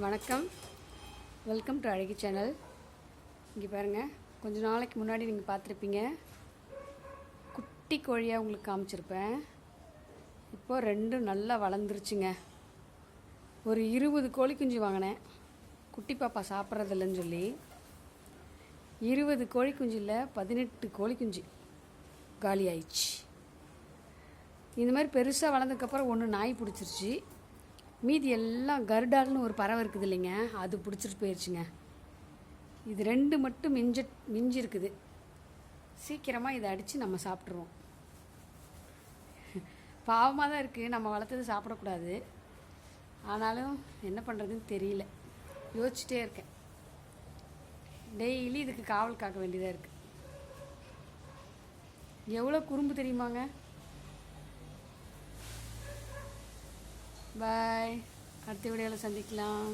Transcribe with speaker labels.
Speaker 1: வணக்கம், welcome to அழகி channel. இங்கே பாருங்கள், கொஞ்சம் நாளைக்கு முன்னாடி நீங்கள் பார்த்துருப்பீங்க, குட்டி கோழியாக உங்களுக்கு காமிச்சிருப்பேன். இப்போது ரெண்டும் நல்லா வளர்ந்துருச்சுங்க. ஒரு 20 கோழி குஞ்சு வாங்கினேன், குட்டி பாப்பா சாப்பிட்றதில்லன்னு சொல்லி. 20 கோழி குஞ்சில் 18 கோழி குஞ்சு காலி ஆயிடுச்சு. இந்த மாதிரி பெருசாக வளர்ந்ததுக்கப்புறம் ஒன்று நாய் பிடிச்சிருச்சு, மீதி எல்லாம் கருடால்னு ஒரு பறவை இருக்குது இல்லைங்க, அது பிடிச்சிட்டு போயிடுச்சுங்க. இது ரெண்டு மட்டும் மிஞ்சி இருக்குது. சீக்கிரமாக இதை அடித்து நம்ம சாப்பிட்ருவோம். பாவமாக தான் இருக்குது, நம்ம வளர்த்தது சாப்பிடக்கூடாது. ஆனாலும் என்ன பண்ணுறதுன்னு தெரியல, யோசிச்சுட்டே இருக்கேன். டெய்லி இதுக்கு காவல் காக்க வேண்டியதாக இருக்குது. எவ்வளோ குறும்பு தெரியுமாங்க. பாய், அடுத்த வீடியோவில் சந்திக்கலாம்.